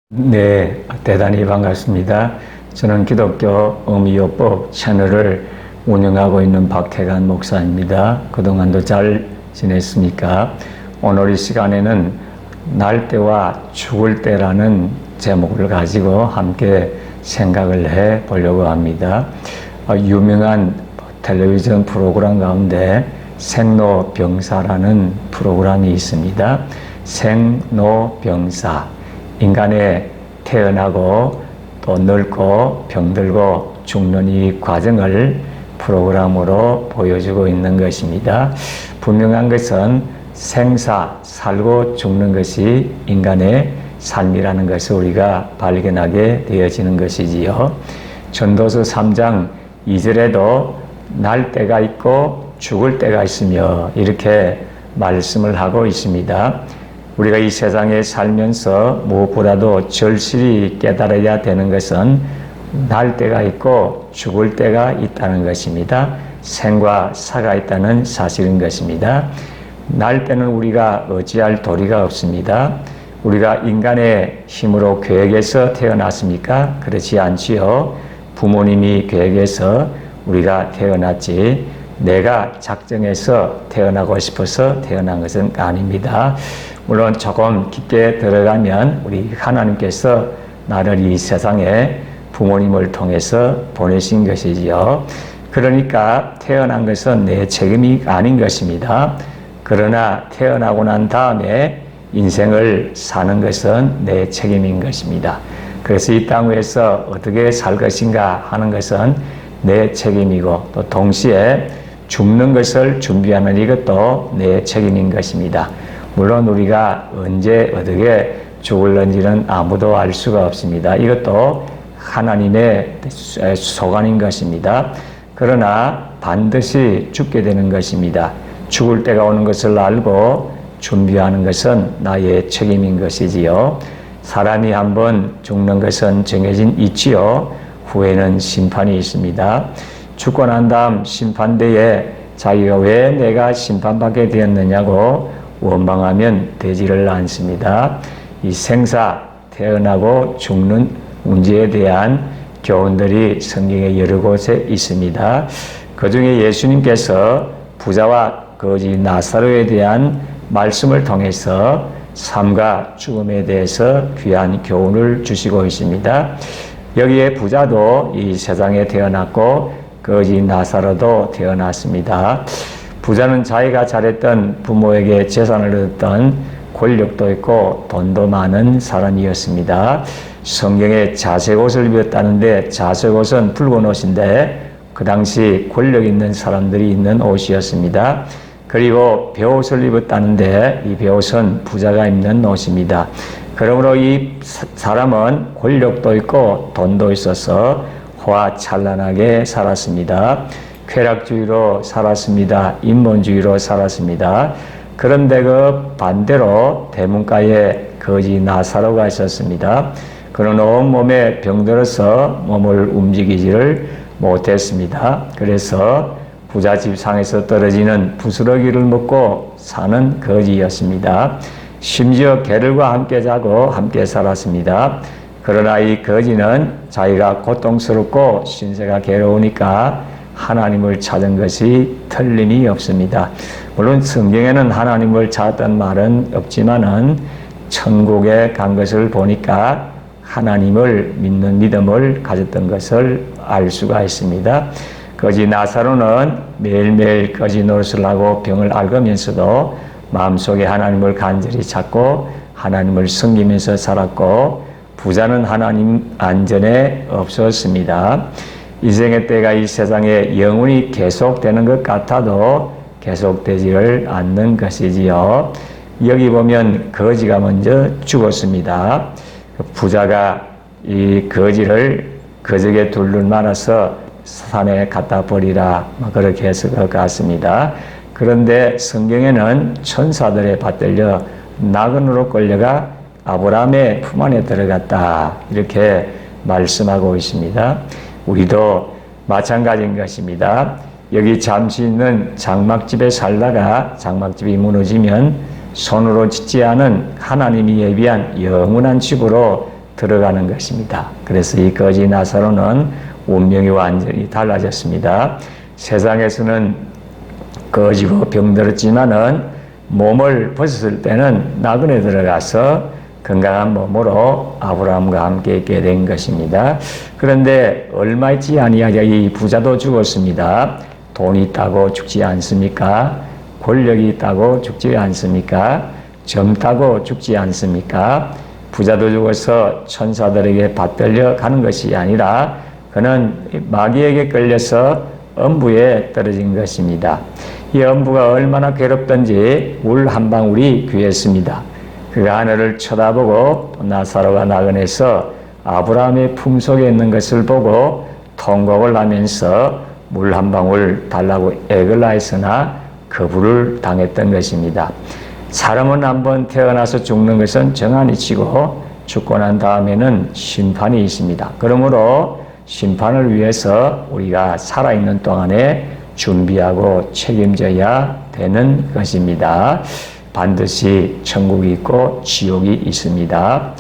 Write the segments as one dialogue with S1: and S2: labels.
S1: 네, 대단히 반갑습니다. 저는 기독교 어미요법 채널을 운영하고 있는 박태관 목사입니다. 그동안도 잘 지냈습니까? 오늘 이 시간에는 날 때와 죽을 때라는 제목을 가지고 함께 생각을 해 보려고 합니다. 유명한 텔레비전 프로그램 가운데 생로병사라는 프로그램이 있습니다. 생로병사. 인간의 태어나고 또 늙고 병들고 죽는 이 과정을 프로그램으로 보여주고 있는 것입니다. 분명한 것은 생사, 살고 죽는 것이 인간의 삶이라는 것을 우리가 발견하게 되어지는 것이지요. 전도서 3장 2절에도 날 때가 있고 죽을 때가 있으며 이렇게 말씀을 하고 있습니다. 우리가 이 세상에 살면서 무엇보다도 절실히 깨달아야 되는 것은 날 때가 있고 죽을 때가 있다는 것입니다. 생과 사가 있다는 사실인 것입니다. 날 때는 우리가 어찌할 도리가 없습니다. 우리가 인간의 힘으로 계획해서 태어났습니까? 그렇지 않지요. 부모님이 계획해서 우리가 태어났지 내가 작정해서 태어나고 싶어서 태어난 것은 아닙니다. 물론 조금 깊게 들어가면 우리 하나님께서 나를 이 세상에 부모님을 통해서 보내신 것이지요. 그러니까 태어난 것은 내 책임이 아닌 것입니다. 그러나 태어나고 난 다음에 인생을 사는 것은 내 책임인 것입니다. 그래서 이 땅 위에서 어떻게 살 것인가 하는 것은 내 책임이고 또 동시에 죽는 것을 준비하는 이것도 내 책임인 것입니다. 물론 우리가 언제 어떻게 죽을는지는 아무도 알 수가 없습니다. 이것도 하나님의 소관인 것입니다. 그러나 반드시 죽게 되는 것입니다. 죽을 때가 오는 것을 알고 준비하는 것은 나의 책임인 것이지요. 사람이 한번 죽는 것은 정해진 이치요. 후에는 심판이 있습니다. 죽고 난 다음 심판대에 자기가 왜 내가 심판받게 되었느냐고 원망하면 되지를 않습니다. 이 생사, 태어나고 죽는 문제에 대한 교훈들이 성경의 여러 곳에 있습니다. 그 중에 예수님께서 부자와 거지 나사로에 대한 말씀을 통해서 삶과 죽음에 대해서 귀한 교훈을 주시고 있습니다. 여기에 부자도 이 세상에 태어났고 거지 나사로도 태어났습니다. 부자는 자기가 잘했던 부모에게 재산을 얻었던 권력도 있고 돈도 많은 사람이었습니다. 성경에 자색옷을 입었다는데 자색옷은 붉은 옷인데 그 당시 권력 있는 사람들이 입는 옷이었습니다. 그리고 베옷을 입었다는데 이 베옷은 부자가 입는 옷입니다. 그러므로 이 사람은 권력도 있고 돈도 있어서 호화찬란하게 살았습니다. 쾌락주의로 살았습니다. 인본주의로 살았습니다. 그런데 그 반대로 대문가에 거지 나사로가 있었습니다. 그는 온몸에 병들어서 몸을 움직이지를 못했습니다. 그래서 부잣집 상에서 떨어지는 부스러기를 먹고 사는 거지였습니다. 심지어 개들과 함께 자고 함께 살았습니다. 그러나 이 거지는 자기가 고통스럽고 신세가 괴로우니까 하나님을 찾은 것이 틀림이 없습니다. 물론 성경에는 하나님을 찾았던 말은 없지만은 천국에 간 것을 보니까 하나님을 믿는 믿음을 가졌던 것을 알 수가 있습니다. 거지 나사로는 매일매일 거지 노릇을 하고 병을 앓으면서도 마음속에 하나님을 간절히 찾고 하나님을 섬기면서 살았고 부자는 하나님 안전에 없었습니다. 인생의 때가 이 세상에 영원히 계속되는 것 같아도 계속되지를 않는 것이지요. 여기 보면 거지가 먼저 죽었습니다. 부자가 이 거지를 거적에 둘러 말아서 산에 갖다 버리라 그렇게 해서 것 같습니다. 그런데 성경에는 천사들에 받들려 나그네로 끌려가 아브라함의 품 안에 들어갔다 이렇게 말씀하고 있습니다. 우리도 마찬가지인 것입니다. 여기 잠시 있는 장막집에 살다가 장막집이 무너지면 손으로 짓지 않은 하나님이 예비한 영원한 집으로 들어가는 것입니다. 그래서 이 거지 나사로는 운명이 완전히 달라졌습니다. 세상에서는 거지고 병들었지만은 몸을 벗었을 때는 나그네 들어가서 건강한 몸으로 아브라함과 함께 있게 된 것입니다. 그런데 얼마 있지 아니하여 이 부자도 죽었습니다. 돈이 있다고 죽지 않습니까? 권력이 있다고 죽지 않습니까? 젊다고 죽지 않습니까? 부자도 죽어서 천사들에게 받들려 가는 것이 아니라 그는 마귀에게 끌려서 엄부에 떨어진 것입니다. 이 엄부가 얼마나 괴롭던지 물 한 방울이 귀했습니다. 그가 하늘을 쳐다보고 나사로가 나그네서 아브라함의 품속에 있는 것을 보고 통곡을 하면서 물 한 방울 달라고 애를 하였으나 거부를 당했던 것입니다. 사람은 한번 태어나서 죽는 것은 정한이치고 죽고 난 다음에는 심판이 있습니다. 그러므로 심판을 위해서 우리가 살아있는 동안에 준비하고 책임져야 되는 것입니다. 반드시 천국이 있고 지옥이 있습니다.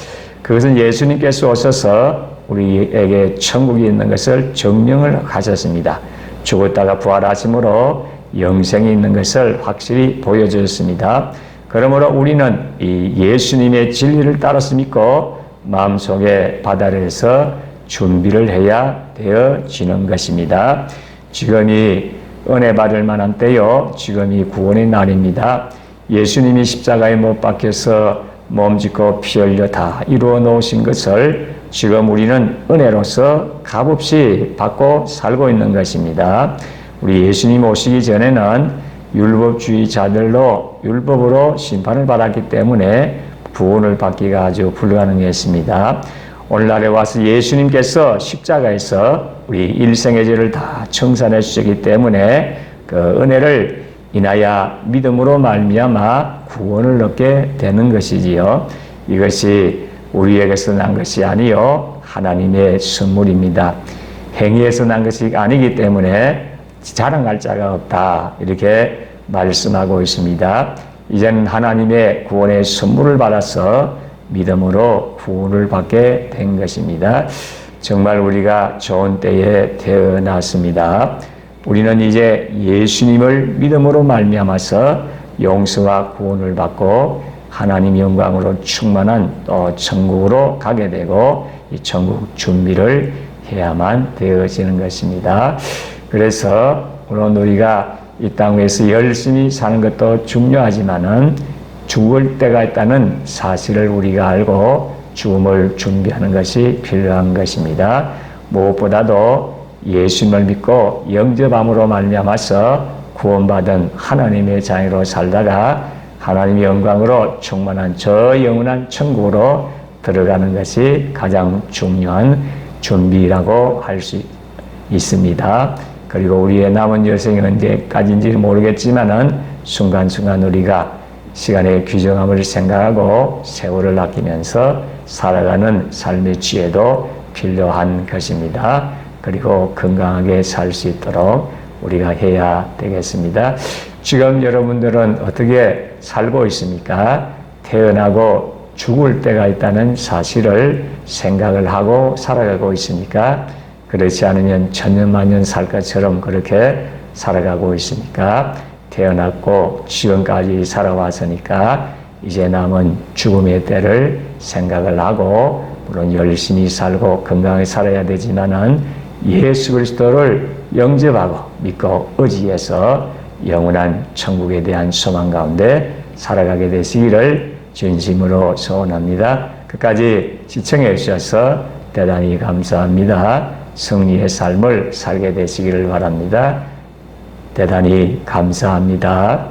S1: 그것은 예수님께서 오셔서 우리에게 천국이 있는 것을 증명을 하셨습니다. 죽었다가 부활하심으로 영생이 있는 것을 확실히 보여주셨습니다. 그러므로 우리는 이 예수님의 진리를 따라서 믿고 마음속에 받아들여서 준비를 해야 되어지는 것입니다. 지금이 은혜 받을 만한 때요. 지금이 구원의 날입니다. 예수님이 십자가에 못 박혀서 몸짓고 피 흘려 다 이루어 놓으신 것을 지금 우리는 은혜로서 값없이 받고 살고 있는 것입니다. 우리 예수님 오시기 전에는 율법주의자들로 율법으로 심판을 받았기 때문에 구원을 받기가 아주 불가능했습니다. 오늘날에 와서 예수님께서 십자가에서 우리 일생의 죄를 다 청산해 주셨기 때문에 그 은혜를 인하여 믿음으로 말미암아 구원을 얻게 되는 것이지요. 이것이 우리에게서 난 것이 아니요 하나님의 선물입니다. 행위에서 난 것이 아니기 때문에 자랑할 자가 없다 이렇게 말씀하고 있습니다. 이제는 하나님의 구원의 선물을 받아서 믿음으로 구원을 받게 된 것입니다. 정말 우리가 좋은 때에 태어났습니다. 우리는 이제 예수님을 믿음으로 말미암아서 용서와 구원을 받고 하나님 영광으로 충만한 또 천국으로 가게 되고 이 천국 준비를 해야만 되어지는 것입니다. 그래서 물론 우리가 이 땅에서 열심히 사는 것도 중요하지만은 죽을 때가 있다는 사실을 우리가 알고 죽음을 준비하는 것이 필요한 것입니다. 무엇보다도 예수님을 믿고 영접함으로 말미암아서 구원받은 하나님의 자녀로 살다가 하나님의 영광으로 충만한 저 영원한 천국으로 들어가는 것이 가장 중요한 준비라고 할 수 있습니다. 그리고 우리의 남은 여생이 언제까지인지 모르겠지만은 순간순간 우리가 시간의 귀중함을 생각하고 세월을 아끼면서 살아가는 삶의 지혜도 필요한 것입니다. 그리고 건강하게 살 수 있도록 우리가 해야 되겠습니다. 지금 여러분들은 어떻게 살고 있습니까? 태어나고 죽을 때가 있다는 사실을 생각을 하고 살아가고 있습니까? 그렇지 않으면 천년만년 살 것처럼 그렇게 살아가고 있습니까? 태어났고 지금까지 살아왔으니까 이제 남은 죽음의 때를 생각을 하고 물론 열심히 살고 건강하게 살아야 되지만은 예수 그리스도를 영접하고 믿고 의지해서 영원한 천국에 대한 소망 가운데 살아가게 되시기를 진심으로 소원합니다. 끝까지 시청해 주셔서 대단히 감사합니다. 승리의 삶을 살게 되시기를 바랍니다. 대단히 감사합니다.